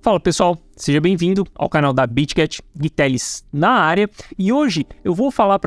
Fala pessoal, seja bem-vindo ao canal da BitGet, Gui Telles na área, e hoje eu vou falar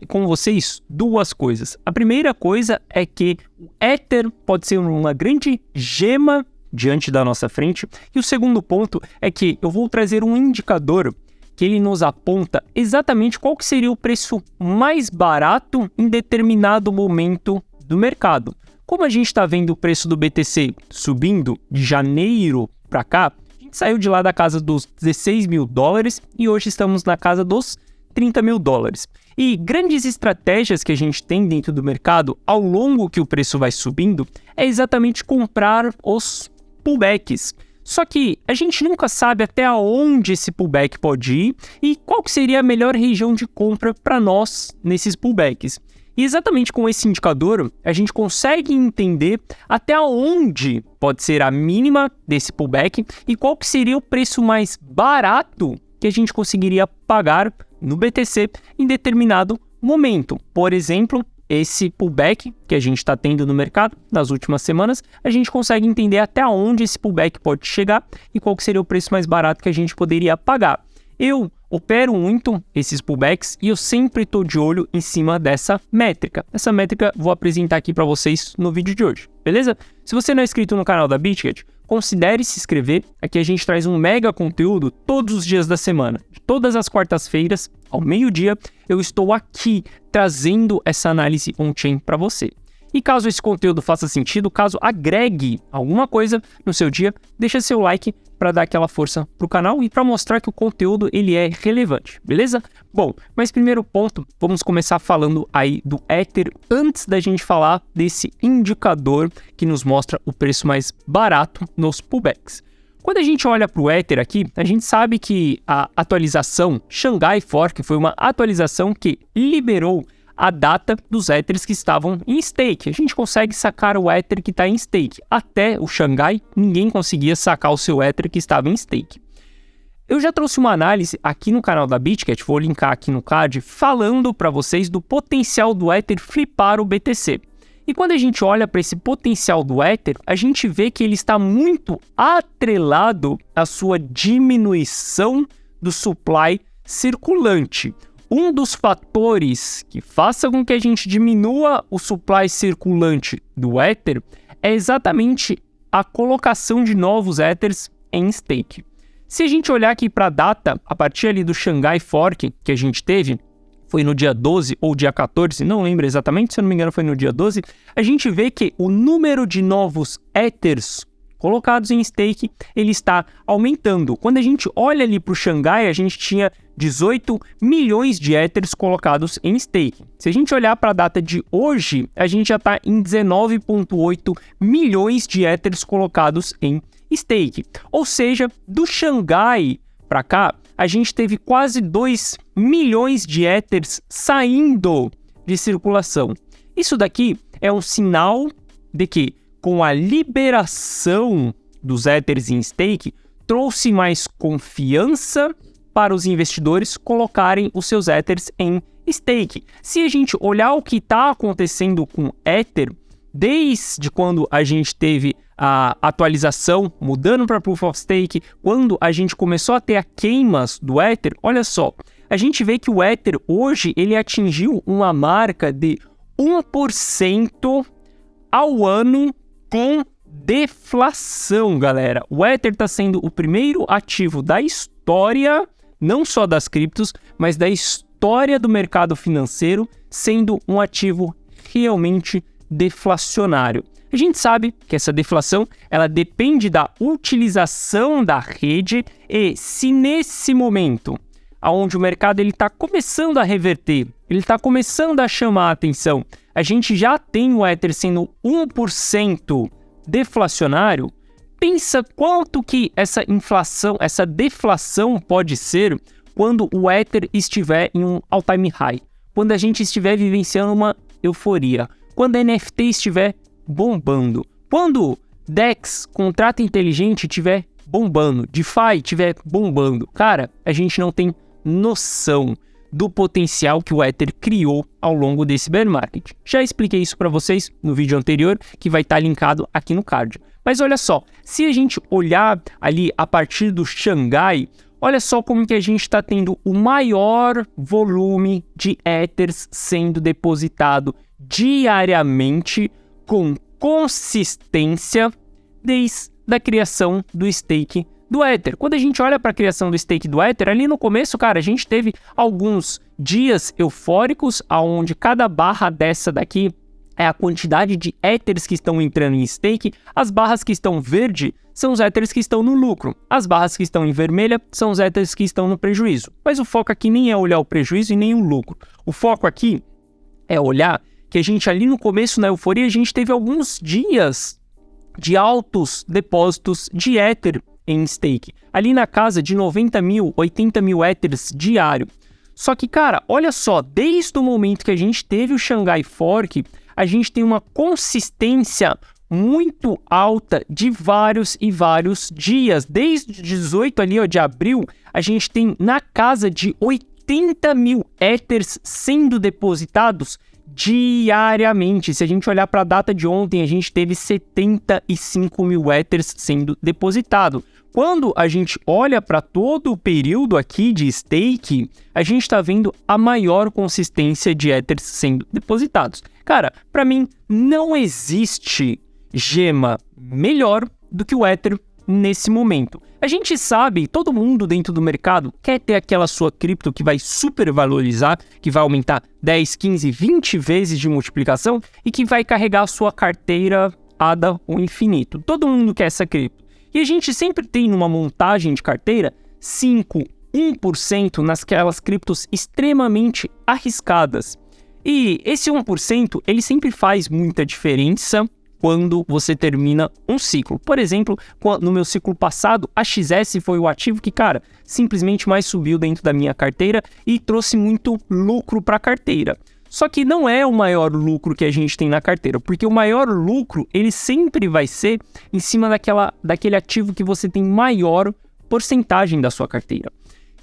com vocês duas coisas. A primeira coisa é que o Ether pode ser uma grande gema diante da nossa frente, e o segundo ponto é que eu vou trazer um indicador que ele nos aponta exatamente qual que seria o preço mais barato em determinado momento do mercado. Como a gente está vendo o preço do BTC subindo de janeiro para cá, a gente saiu de lá da casa dos 16 mil dólares e hoje estamos na casa dos 30 mil dólares. E grandes estratégias que a gente tem dentro do mercado ao longo que o preço vai subindo é exatamente comprar os pullbacks. Só que a gente nunca sabe até onde esse pullback pode ir e qual que seria a melhor região de compra para nós nesses pullbacks. E exatamente com esse indicador, a gente consegue entender até onde pode ser a mínima desse pullback e qual que seria o preço mais barato que a gente conseguiria pagar no BTC em determinado momento. Por exemplo, esse pullback que a gente está tendo no mercado nas últimas semanas, a gente consegue entender até onde esse pullback pode chegar e qual que seria o preço mais barato que a gente poderia pagar. Eu opero muito esses pullbacks e eu sempre estou de olho em cima dessa métrica. Essa métrica vou apresentar aqui para vocês no vídeo de hoje, beleza? Se você não é inscrito no canal da BitGet, considere se inscrever. Aqui a gente traz um mega conteúdo todos os dias da semana. Todas as quartas-feiras, ao meio-dia, eu estou aqui trazendo essa análise on-chain para você. E caso esse conteúdo faça sentido, caso agregue alguma coisa no seu dia, deixa seu like para dar aquela força para o canal e para mostrar que o conteúdo ele é relevante, beleza? Bom, mas primeiro ponto, vamos começar falando aí do Ether antes da gente falar desse indicador que nos mostra o preço mais barato nos pullbacks. Quando a gente olha para o Ether aqui, a gente sabe que a atualização Shanghai Fork foi uma atualização que liberou a data dos Ethers que estavam em stake. A gente consegue sacar o Ether que está em stake. Até o Shanghai, ninguém conseguia sacar o seu Ether que estava em stake. Eu já trouxe uma análise aqui no canal da BitGet, vou linkar aqui no card, falando para vocês do potencial do Ether flipar o BTC. E quando a gente olha para esse potencial do Ether, a gente vê que ele está muito atrelado à sua diminuição do supply circulante. Um dos fatores que faça com que a gente diminua o supply circulante do Ether é exatamente a colocação de novos Ethers em stake. Se a gente olhar aqui para a data, a partir ali do Shanghai Fork que a gente teve, foi no dia 12 ou dia 14, não lembro exatamente, se eu não me engano foi no dia 12, a gente vê que o número de novos Ethers colocados em stake, ele está aumentando. Quando a gente olha ali para o Shanghai, a gente tinha 18 milhões de Ethers colocados em stake. Se a gente olhar para a data de hoje, a gente já está em 19,8 milhões de Ethers colocados em stake. Ou seja, do Shanghai para cá, a gente teve quase 2 milhões de Ethers saindo de circulação. Isso daqui é um sinal de que com a liberação dos Ethers em stake, trouxe mais confiança para os investidores colocarem os seus Ethers em stake. Se a gente olhar o que está acontecendo com Ether, desde quando a gente teve a atualização mudando para Proof of Stake, quando a gente começou a ter a queimas do Ether, olha só, a gente vê que o Ether hoje ele atingiu uma marca de 1% ao ano com deflação, galera. O Ether está sendo o primeiro ativo da história, não só das criptos, mas da história do mercado financeiro, sendo um ativo realmente deflacionário. A gente sabe que essa deflação, ela depende da utilização da rede e se nesse momento, onde o mercado está começando a reverter, ele está começando a chamar a atenção, a gente já tem o Ether sendo 1% deflacionário, pensa quanto que essa inflação, essa deflação pode ser quando o Ether estiver em um all-time high, quando a gente estiver vivenciando uma euforia, quando a NFT estiver bombando, quando DEX, contrato inteligente, estiver bombando, DeFi estiver bombando. Cara, a gente não tem noção do potencial que o Ether criou ao longo desse bear market. Já expliquei isso para vocês no vídeo anterior, que vai estar linkado aqui no card. Mas olha só, se a gente olhar ali a partir do Xangai, olha só como que a gente está tendo o maior volume de Ethers sendo depositado diariamente com consistência desde a criação do stake do Ether. Quando a gente olha para a criação do stake do Ether, ali no começo, cara, a gente teve alguns dias eufóricos, onde cada barra dessa daqui é a quantidade de Ethers que estão entrando em stake. As barras que estão verde são os Ethers que estão no lucro. As barras que estão em vermelha são os Ethers que estão no prejuízo. Mas o foco aqui nem é olhar o prejuízo e nem o lucro. O foco aqui é olhar que a gente ali no começo, na euforia, a gente teve alguns dias de altos depósitos de Ether em stake. Ali na casa de 90 mil, 80 mil Ethers diário. Só que, cara, olha só, desde o momento que a gente teve o Xangai Fork, a gente tem uma consistência muito alta de vários e vários dias. Desde 18 ali, de abril, a gente tem na casa de 80 mil Ethers sendo depositados diariamente. Se a gente olhar para a data de ontem, a gente teve 75 mil Ethers sendo depositado. Quando a gente olha para todo o período aqui de stake, a gente está vendo a maior consistência de Ethers sendo depositados. Cara, para mim não existe gema melhor do que o Ether nesse momento. A gente sabe, todo mundo dentro do mercado quer ter aquela sua cripto que vai super valorizar, que vai aumentar 10, 15, 20 vezes de multiplicação e que vai carregar a sua carteira ADA ao infinito. Todo mundo quer essa cripto. E a gente sempre tem numa montagem de carteira 5, 1% nasquelas criptos extremamente arriscadas. E esse 1%, ele sempre faz muita diferença quando você termina um ciclo. Por exemplo, no meu ciclo passado, a XS foi o ativo que, cara, simplesmente mais subiu dentro da minha carteira e trouxe muito lucro para a carteira. Só que não é o maior lucro que a gente tem na carteira, porque o maior lucro, ele sempre vai ser em cima daquele ativo que você tem maior porcentagem da sua carteira.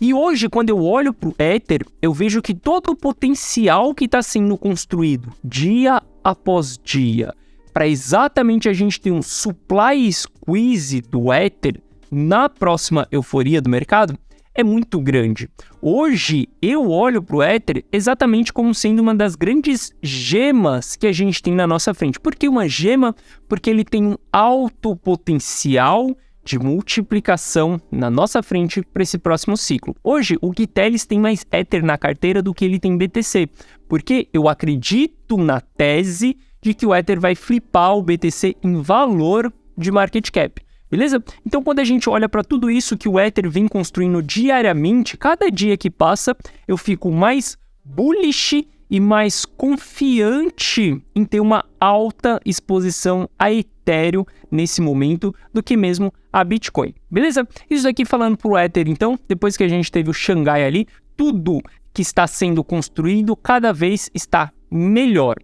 E hoje, quando eu olho para o Ether, eu vejo que todo o potencial que está sendo construído dia após dia, para exatamente a gente ter um supply squeeze do Ether na próxima euforia do mercado, é muito grande. Hoje, eu olho para o Ether exatamente como sendo uma das grandes gemas que a gente tem na nossa frente. Por que uma gema? Porque ele tem um alto potencial de multiplicação na nossa frente para esse próximo ciclo. Hoje, o Gitelis tem mais Ether na carteira do que ele tem BTC, porque eu acredito na tese de que o Ether vai flipar o BTC em valor de market cap. Beleza? Então, quando a gente olha para tudo isso que o Ether vem construindo diariamente, cada dia que passa, eu fico mais bullish e mais confiante em ter uma alta exposição a Ethereum nesse momento do que mesmo a Bitcoin. Beleza? Isso aqui falando para o Ether, então, depois que a gente teve o Xangai ali, tudo que está sendo construído cada vez está melhor.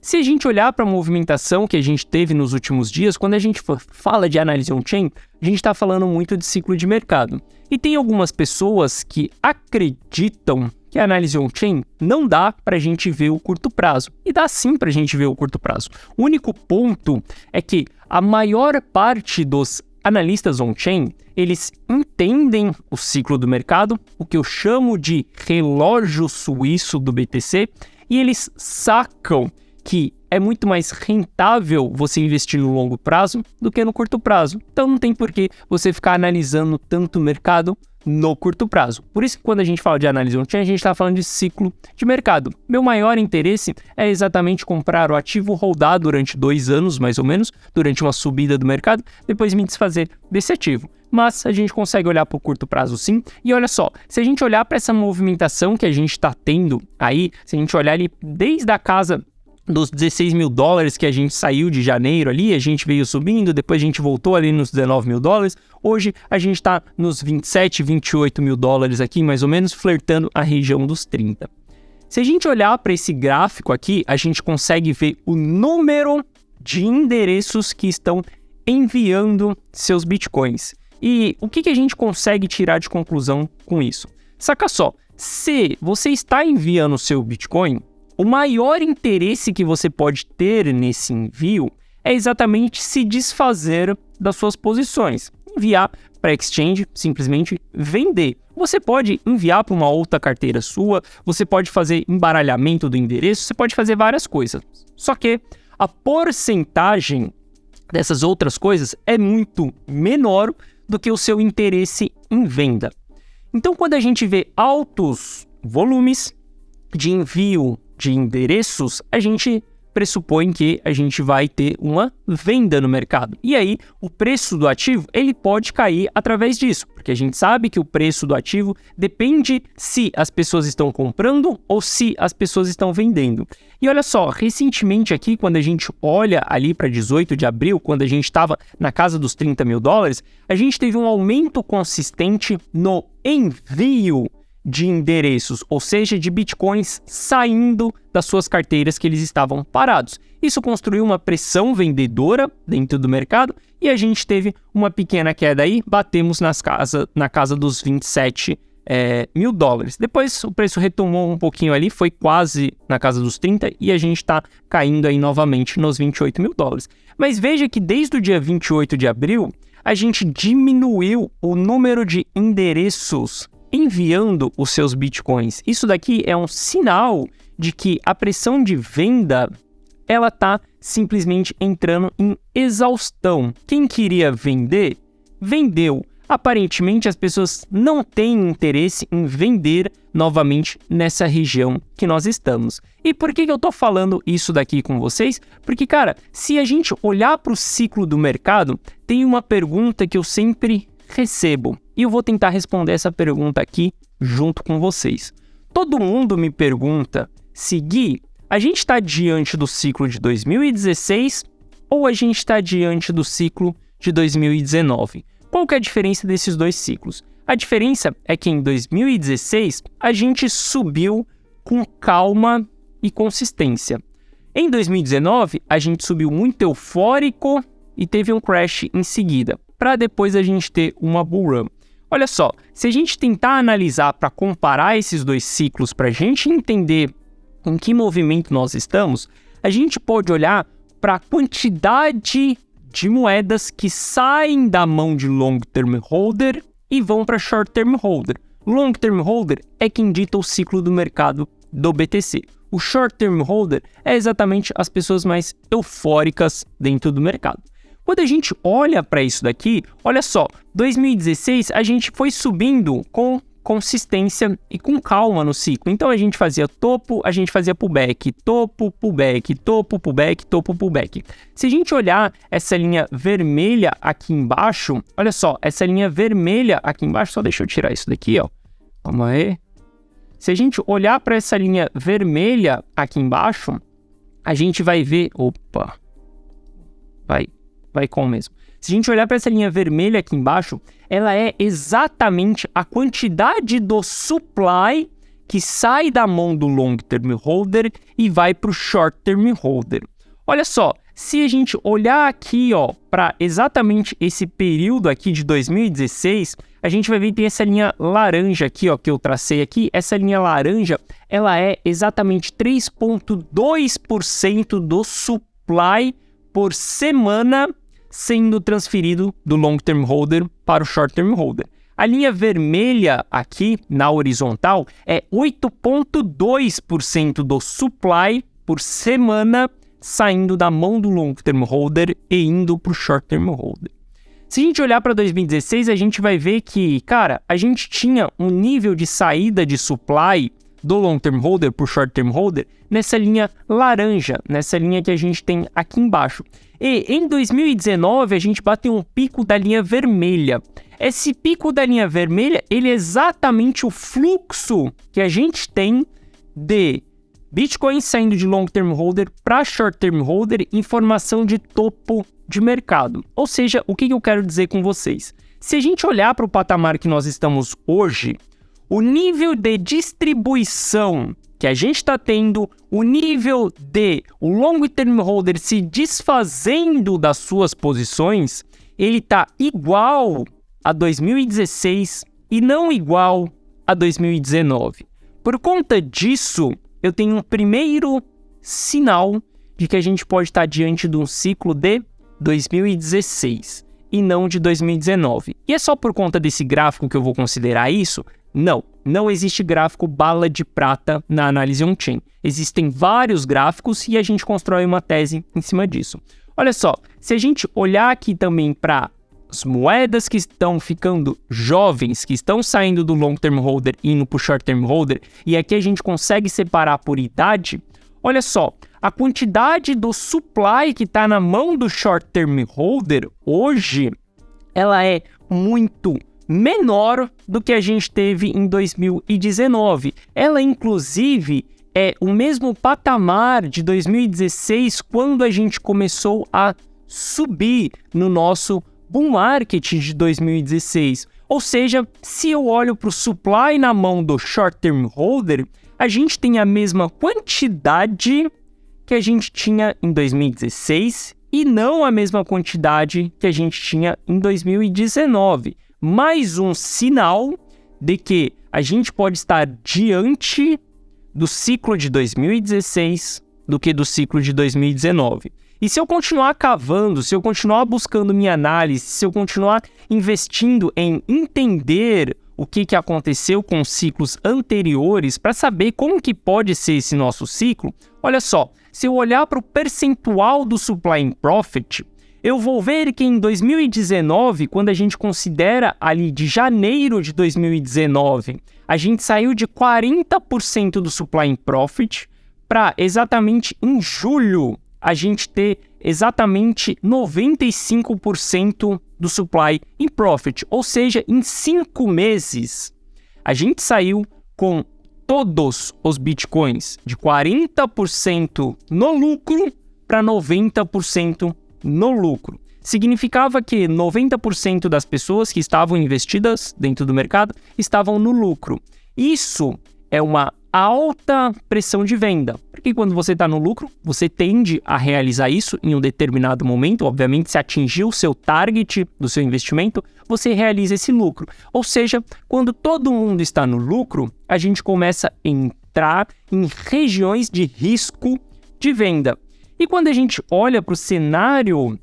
Se a gente olhar para a movimentação que a gente teve nos últimos dias, quando a gente fala de análise on-chain, a gente está falando muito de ciclo de mercado. E tem algumas pessoas que acreditam que a análise on-chain não dá para a gente ver o curto prazo. E dá sim para a gente ver o curto prazo. O único ponto é que a maior parte dos analistas on-chain, eles entendem o ciclo do mercado, o que eu chamo de relógio suíço do BTC, e eles sacam que é muito mais rentável você investir no longo prazo do que no curto prazo. Então não tem por que você ficar analisando tanto o mercado no curto prazo. Por isso que quando a gente fala de análise on-chain, a gente está falando de ciclo de mercado. Meu maior interesse é exatamente comprar o ativo, rodar durante 2 anos, mais ou menos, durante uma subida do mercado, depois me desfazer desse ativo. Mas a gente consegue olhar para o curto prazo sim. E olha só, se a gente olhar para essa movimentação que a gente está tendo aí, se a gente olhar ali desde a casa dos 16 mil dólares que a gente saiu de janeiro ali, a gente veio subindo, depois a gente voltou ali nos 19 mil dólares, hoje a gente está nos 27, 28 mil dólares aqui, mais ou menos, flertando a região dos 30. Se a gente olhar para esse gráfico aqui, a gente consegue ver o número de endereços que estão enviando seus bitcoins. E o que a gente consegue tirar de conclusão com isso? Saca só, se você está enviando o seu Bitcoin, o maior interesse que você pode ter nesse envio é exatamente se desfazer das suas posições. Enviar para a exchange, simplesmente vender. Você pode enviar para uma outra carteira sua, você pode fazer embaralhamento do endereço, você pode fazer várias coisas. Só que a porcentagem dessas outras coisas é muito menor do que o seu interesse em venda. Então, quando a gente vê altos volumes de envio de endereços, a gente pressupõe que a gente vai ter uma venda no mercado. E aí, o preço do ativo, ele pode cair através disso, porque a gente sabe que o preço do ativo depende se as pessoas estão comprando ou se as pessoas estão vendendo. E olha só, recentemente aqui, quando a gente olha ali para 18 de abril, quando a gente estava na casa dos 30 mil dólares, a gente teve um aumento consistente no envio de endereços, ou seja, de bitcoins saindo das suas carteiras que eles estavam parados. Isso construiu uma pressão vendedora dentro do mercado e a gente teve uma pequena queda aí, batemos na casa dos 27 mil dólares. Depois o preço retomou um pouquinho ali, foi quase na casa dos 30 e a gente está caindo aí novamente nos 28 mil dólares. Mas veja que desde o dia 28 de abril, a gente diminuiu o número de endereços enviando os seus bitcoins. Isso daqui é um sinal de que a pressão de venda ela está simplesmente entrando em exaustão. Quem queria vender, vendeu. Aparentemente, as pessoas não têm interesse em vender novamente nessa região que nós estamos. E por que eu estou falando isso daqui com vocês? Porque, cara, se a gente olhar para o ciclo do mercado, tem uma pergunta que eu sempre recebo. E eu vou tentar responder essa pergunta aqui junto com vocês. Todo mundo me pergunta se, Gui, a gente está diante do ciclo de 2016 ou a gente está diante do ciclo de 2019? Qual que é a diferença desses dois ciclos? A diferença é que em 2016 a gente subiu com calma e consistência. Em 2019 a gente subiu muito eufórico e teve um crash em seguida, para depois a gente ter uma bull run. Olha só, se a gente tentar analisar para comparar esses dois ciclos, para a gente entender em que movimento nós estamos, a gente pode olhar para a quantidade de moedas que saem da mão de long term holder e vão para short term holder. Long term holder é quem dita o ciclo do mercado do BTC. O short term holder é exatamente as pessoas mais eufóricas dentro do mercado. Quando a gente olha para isso daqui, olha só, 2016 a gente foi subindo com consistência e com calma no ciclo. Então a gente fazia topo, a gente fazia pullback, topo, pullback, topo, pullback, topo, pullback. Se a gente olhar essa linha vermelha aqui embaixo, olha só, essa linha vermelha aqui embaixo, só deixa eu tirar isso daqui, ó. Vamos aí. Se a gente olhar para essa linha vermelha aqui embaixo, a gente vai ver, opa, vai com mesmo. Se a gente olhar para essa linha vermelha aqui embaixo, ela é exatamente a quantidade do supply que sai da mão do long term holder e vai para o short term holder. Olha só, se a gente olhar aqui para exatamente esse período aqui de 2016, a gente vai ver que tem essa linha laranja aqui, que eu tracei aqui. Essa linha laranja, ela é exatamente 3,2% do supply por semana sendo transferido do long term holder para o short term holder. A linha vermelha aqui na horizontal é 8,2% do supply por semana saindo da mão do long term holder e indo para o short term holder. Se a gente olhar para 2016, a gente vai ver que, cara, a gente tinha um nível de saída de supply do long term holder para o short term holder nessa linha laranja, nessa linha que a gente tem aqui embaixo. E em 2019 a gente bateu um pico da linha vermelha. Esse pico da linha vermelha, ele é exatamente o fluxo que a gente tem de Bitcoin saindo de long term holder para short term holder em formação de topo de mercado. Ou seja, o que eu quero dizer com vocês? Se a gente olhar para o patamar que nós estamos hoje, o nível de distribuição que a gente está tendo, o nível de o long term holder se desfazendo das suas posições, ele está igual a 2016 e não igual a 2019. Por conta disso, eu tenho um primeiro sinal de que a gente pode estar diante de um ciclo de 2016 e não de 2019. E é só por conta desse gráfico que eu vou considerar isso? Não existe gráfico bala de prata na análise on-chain. Existem vários gráficos e a gente constrói uma tese em cima disso. Olha só, se a gente olhar aqui também para as moedas que estão ficando jovens, que estão saindo do long term holder e indo para o short term holder, e aqui a gente consegue separar por idade, olha só, a quantidade do supply que está na mão do short term holder hoje, ela é muito menor do que a gente teve em 2019. Ela, inclusive, é o mesmo patamar de 2016, quando a gente começou a subir no nosso bull market de 2016. Ou seja, se eu olho para o supply na mão do short term holder, a gente tem a mesma quantidade que a gente tinha em 2016 e não a mesma quantidade que a gente tinha em 2019. Mais um sinal de que a gente pode estar diante do ciclo de 2016 do que do ciclo de 2019. E se eu continuar cavando, se eu continuar buscando minha análise, se eu continuar investindo em entender o que aconteceu com os ciclos anteriores para saber como que pode ser esse nosso ciclo, olha só, se eu olhar para o percentual do supply in profit, eu vou ver que em 2019, quando a gente considera ali de janeiro de 2019, a gente saiu de 40% do supply in profit para exatamente em julho a gente ter exatamente 95% do supply in profit. Ou seja, em 5 meses, a gente saiu com todos os bitcoins de 40% no lucro para 90% no lucro. Significava que 90% das pessoas que estavam investidas dentro do mercado estavam no lucro. Isso é uma alta pressão de venda, porque quando você está no lucro, você tende a realizar isso em um determinado momento. Obviamente, se atingir o seu target do seu investimento, você realiza esse lucro. Ou seja, quando todo mundo está no lucro, a gente começa a entrar em regiões de risco de venda. E quando a gente olha para o cenário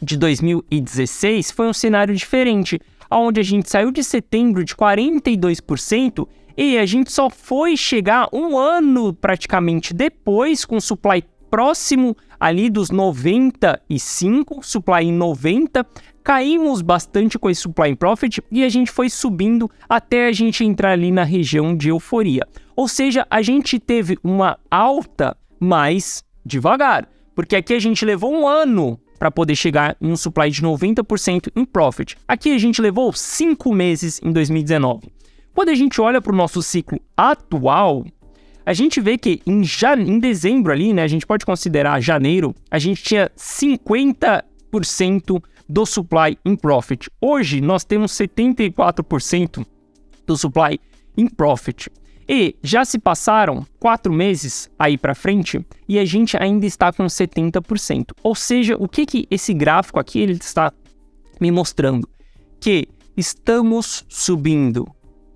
de 2016, foi um cenário diferente, onde a gente saiu de setembro de 42% e a gente só foi chegar um ano praticamente depois com supply próximo ali dos 95, supply em 90, caímos bastante com esse supply in profit e a gente foi subindo até a gente entrar ali na região de euforia. Ou seja, a gente teve uma alta mais devagar, porque aqui a gente levou um ano para poder chegar em um supply de 90% em profit. Aqui a gente levou 5 meses em 2019. Quando a gente olha para o nosso ciclo atual, a gente vê que em dezembro ali, né, a gente pode considerar janeiro, a gente tinha 50% do supply in profit. Hoje nós temos 74% do supply in profit. E já se passaram 4 meses aí para frente e a gente ainda está com 70%. Ou seja, o que esse gráfico aqui ele está me mostrando? Que estamos subindo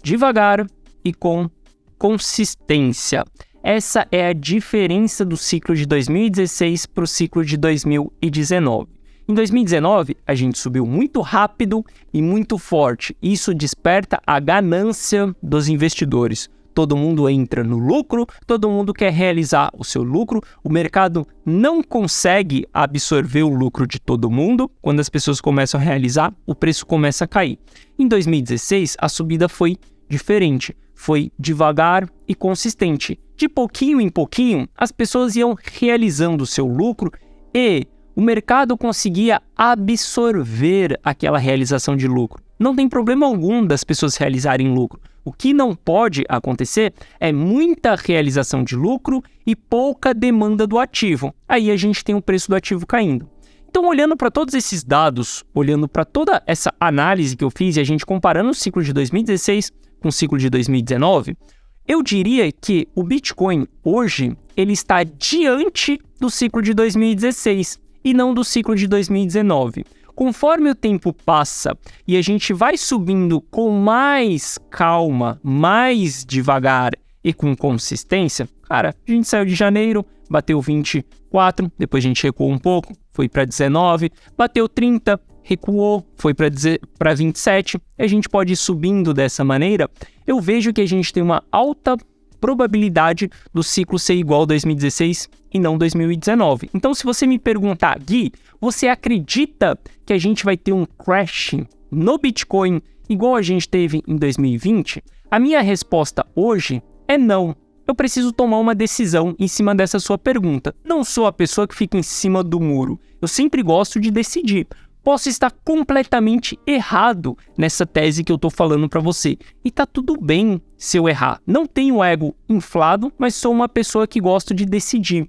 devagar e com consistência. Essa é a diferença do ciclo de 2016 para o ciclo de 2019. Em 2019, a gente subiu muito rápido e muito forte. Isso desperta a ganância dos investidores. Todo mundo entra no lucro, todo mundo quer realizar o seu lucro. O mercado não consegue absorver o lucro de todo mundo. Quando as pessoas começam a realizar, o preço começa a cair. Em 2016, a subida foi diferente. Foi devagar e consistente. De pouquinho em pouquinho, as pessoas iam realizando o seu lucro e o mercado conseguia absorver aquela realização de lucro. Não tem problema algum das pessoas realizarem lucro. O que não pode acontecer é muita realização de lucro e pouca demanda do ativo. Aí a gente tem o preço do ativo caindo. Então, olhando para todos esses dados, olhando para toda essa análise que eu fiz e a gente comparando o ciclo de 2016 com o ciclo de 2019, eu diria que o Bitcoin hoje ele está diante do ciclo de 2016 e não do ciclo de 2019. Conforme o tempo passa e a gente vai subindo com mais calma, mais devagar e com consistência, cara, a gente saiu de janeiro, bateu 24, depois a gente recuou um pouco, foi para 19, bateu 30, recuou, foi para 27, a gente pode ir subindo dessa maneira. Eu vejo que a gente tem uma alta probabilidade do ciclo ser igual a 2016 e não 2019. Então, se você me perguntar, Gui, você acredita que a gente vai ter um crash no Bitcoin igual a gente teve em 2020? A minha resposta hoje é não. Eu preciso tomar uma decisão em cima dessa sua pergunta. Não sou a pessoa que fica em cima do muro. Eu sempre gosto de decidir. Posso estar completamente errado nessa tese que eu tô falando para você. E tá tudo bem se eu errar. Não tenho ego inflado, mas sou uma pessoa que gosta de decidir.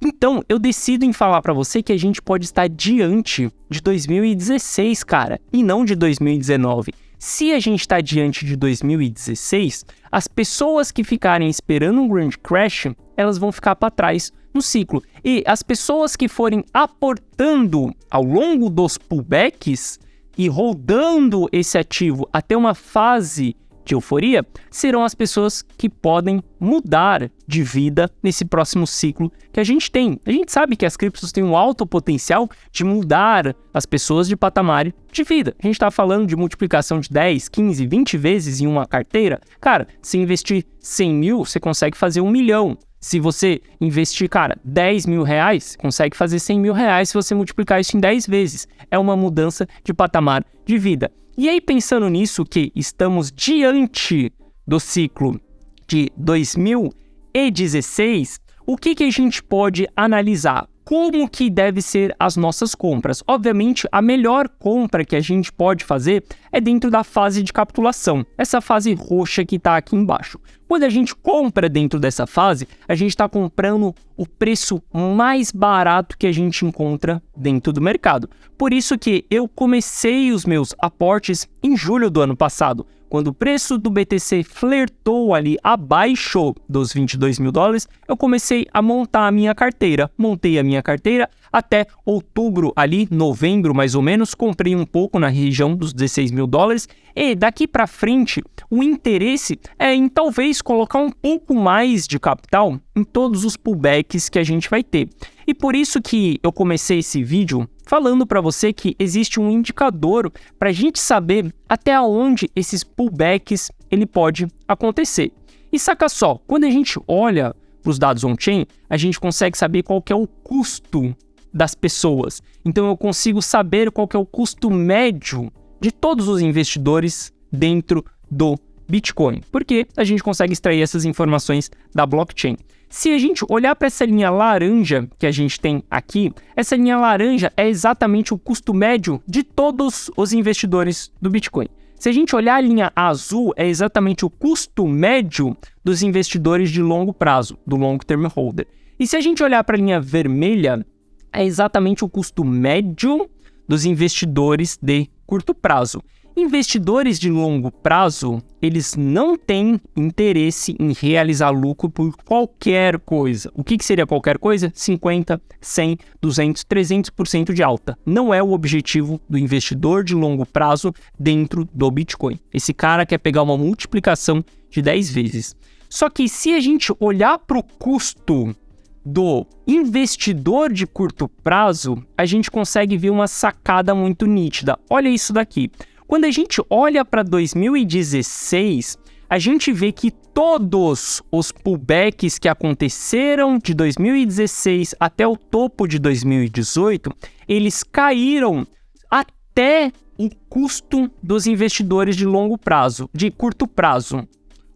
Então, eu decido em falar para você que a gente pode estar diante de 2016, cara, e não de 2019. Se a gente está diante de 2016, as pessoas que ficarem esperando um grande crash, elas vão ficar para trás no ciclo. E as pessoas que forem aportando ao longo dos pullbacks e rodando esse ativo até uma fase de euforia, serão as pessoas que podem mudar de vida nesse próximo ciclo que a gente tem. A gente sabe que as criptos têm um alto potencial de mudar as pessoas de patamar de vida. A gente está falando de multiplicação de 10, 15, 20 vezes em uma carteira. Cara, se investir 100 mil, você consegue fazer 1 milhão. Se você investir, cara, 10 mil reais, você consegue fazer 100 mil reais se você multiplicar isso em 10 vezes. É uma mudança de patamar de vida. E aí, pensando nisso, que estamos diante do ciclo de 2016, o que a gente pode analisar? Como que deve ser as nossas compras? Obviamente, a melhor compra que a gente pode fazer é dentro da fase de capitulação, essa fase roxa que está aqui embaixo. Quando a gente compra dentro dessa fase, a gente está comprando o preço mais barato que a gente encontra dentro do mercado. Por isso que eu comecei os meus aportes em julho do ano passado, quando o preço do BTC flertou ali abaixo dos 22 mil dólares, eu comecei a montar a minha carteira. Montei a minha carteira até outubro, ali, novembro mais ou menos, comprei um pouco na região dos 16 mil dólares. E daqui para frente, o interesse é em talvez colocar um pouco mais de capital em todos os pullbacks que a gente vai ter. E por isso que eu comecei esse vídeo falando para você que existe um indicador para a gente saber até onde esses pullbacks ele pode acontecer. E saca só, quando a gente olha para os dados on-chain, a gente consegue saber qual que é o custo das pessoas. Então eu consigo saber qual que é o custo médio de todos os investidores dentro do Bitcoin, porque a gente consegue extrair essas informações da blockchain. Se a gente olhar para essa linha laranja que a gente tem aqui, essa linha laranja é exatamente o custo médio de todos os investidores do Bitcoin. Se a gente olhar a linha azul, é exatamente o custo médio dos investidores de longo prazo, do long term holder. E se a gente olhar para a linha vermelha, é exatamente o custo médio dos investidores de curto prazo. Investidores de longo prazo, eles não têm interesse em realizar lucro por qualquer coisa. O que seria qualquer coisa? 50, 100, 200, 300% de alta. Não é o objetivo do investidor de longo prazo dentro do Bitcoin. Esse cara quer pegar uma multiplicação de 10 vezes. Só que se a gente olhar para o custo do investidor de curto prazo, a gente consegue ver uma sacada muito nítida. Olha isso daqui. Quando a gente olha para 2016, a gente vê que todos os pullbacks que aconteceram de 2016 até o topo de 2018, eles caíram até o custo dos investidores de longo prazo, de curto prazo.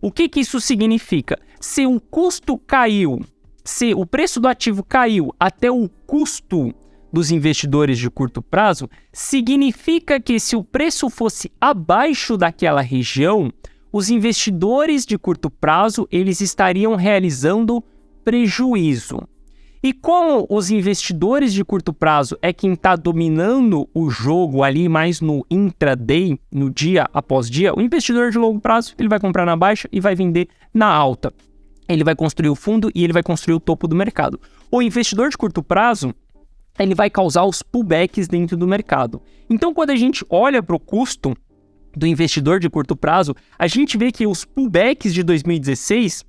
O que isso significa? Se o custo caiu, se o preço do ativo caiu até o custo dos investidores de curto prazo, significa que se o preço fosse abaixo daquela região, os investidores de curto prazo eles estariam realizando prejuízo. E como os investidores de curto prazo é quem está dominando o jogo ali mais no intraday, no dia após dia, o investidor de longo prazo ele vai comprar na baixa e vai vender na alta. Ele vai construir o fundo e ele vai construir o topo do mercado. O investidor de curto prazo ele vai causar os pullbacks dentro do mercado. Então, quando a gente olha para o custo do investidor de curto prazo, a gente vê que os pullbacks de 2016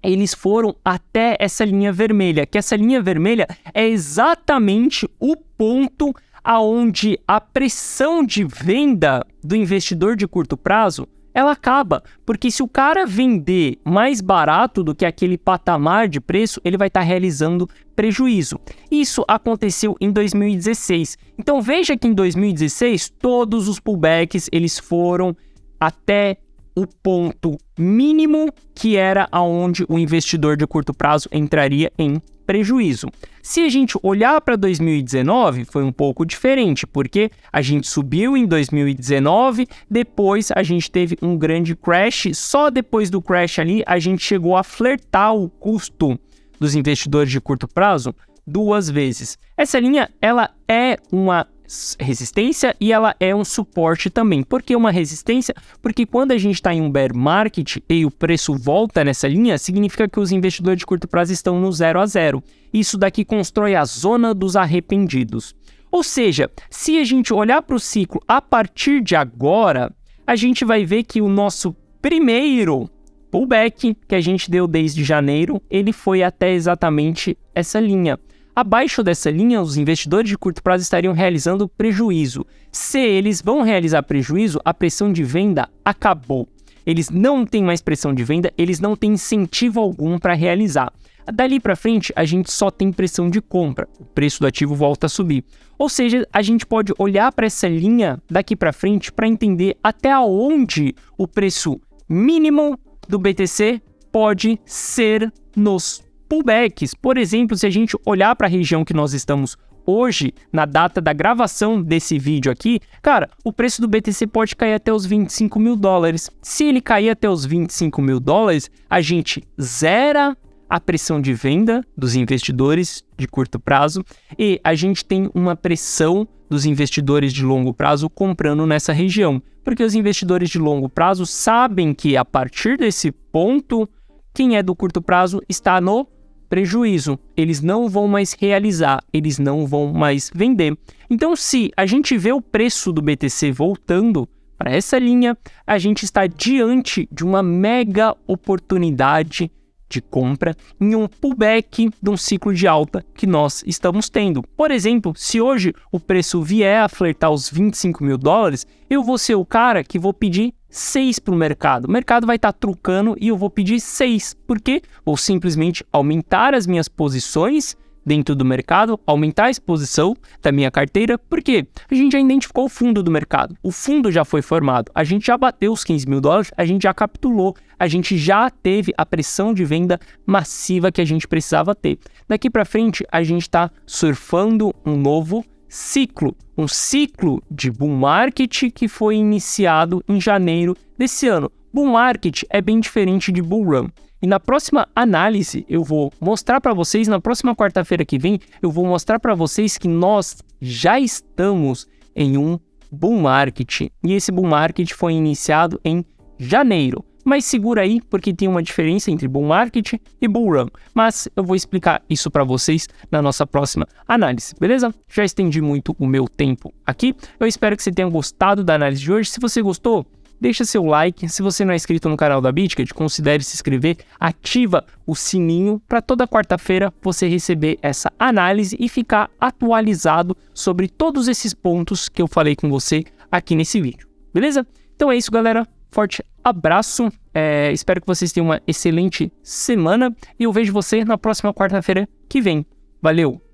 eles foram até essa linha vermelha, que essa linha vermelha é exatamente o ponto aonde a pressão de venda do investidor de curto prazo, ela acaba, porque se o cara vender mais barato do que aquele patamar de preço, ele vai estar realizando prejuízo. Isso aconteceu em 2016. Então veja que em 2016 todos os pullbacks eles foram até o ponto mínimo, que era aonde o investidor de curto prazo entraria em prejuízo. Se a gente olhar para 2019, foi um pouco diferente, porque a gente subiu em 2019, depois a gente teve um grande crash, só depois do crash ali a gente chegou a flertar o custo dos investidores de curto prazo 2 vezes. Essa linha, ela é uma resistência e ela é um suporte também. Por que uma resistência? Porque quando a gente está em um bear market e o preço volta nessa linha, significa que os investidores de curto prazo estão no 0 a 0. Isso daqui constrói a zona dos arrependidos. Ou seja, se a gente olhar para o ciclo a partir de agora, a gente vai ver que o nosso primeiro pullback que a gente deu desde janeiro, ele foi até exatamente essa linha. Abaixo dessa linha, os investidores de curto prazo estariam realizando prejuízo. Se eles vão realizar prejuízo, a pressão de venda acabou. Eles não têm mais pressão de venda, eles não têm incentivo algum para realizar. Dali para frente, a gente só tem pressão de compra. O preço do ativo volta a subir. Ou seja, a gente pode olhar para essa linha daqui para frente para entender até onde o preço mínimo do BTC pode ser nos pullbacks. Por exemplo, se a gente olhar para a região que nós estamos hoje, na data da gravação desse vídeo aqui, cara, o preço do BTC pode cair até os 25 mil dólares. Se ele cair até os 25 mil dólares, a gente zera a pressão de venda dos investidores de curto prazo e a gente tem uma pressão dos investidores de longo prazo comprando nessa região. Porque os investidores de longo prazo sabem que a partir desse ponto, quem é do curto prazo está no prejuízo, eles não vão mais realizar, eles não vão mais vender. Então, se a gente vê o preço do BTC voltando para essa linha, a gente está diante de uma mega oportunidade de compra em um pullback de um ciclo de alta que nós estamos tendo. Por exemplo, se hoje o preço vier a flertar os 25 mil dólares, eu vou ser o cara que vou pedir 6 para o mercado. O mercado vai estar trucando e eu vou pedir 6. Por quê? Vou simplesmente aumentar as minhas posições dentro do mercado, aumentar a exposição da minha carteira, porque a gente já identificou o fundo do mercado. O fundo já foi formado, a gente já bateu os 15 mil dólares, a gente já capitulou, a gente já teve a pressão de venda massiva que a gente precisava ter. Daqui para frente, a gente está surfando um novo ciclo, um ciclo de bull market que foi iniciado em janeiro desse ano. Bull market é bem diferente de bull run. E na próxima análise eu vou mostrar para vocês, na próxima quarta-feira que vem, eu vou mostrar para vocês que nós já estamos em um bull market. E esse bull market foi iniciado em janeiro. Mas segura aí, porque tem uma diferença entre bull market e bull run. Mas eu vou explicar isso para vocês na nossa próxima análise, beleza? Já estendi muito o meu tempo aqui. Eu espero que você tenha gostado da análise de hoje. Se você gostou, deixa seu like. Se você não é inscrito no canal da BitGet, considere se inscrever, ativa o sininho para toda quarta-feira você receber essa análise e ficar atualizado sobre todos esses pontos que eu falei com você aqui nesse vídeo, beleza? Então é isso, galera. Forte abraço. Espero que vocês tenham uma excelente semana e eu vejo você na próxima quarta-feira que vem. Valeu!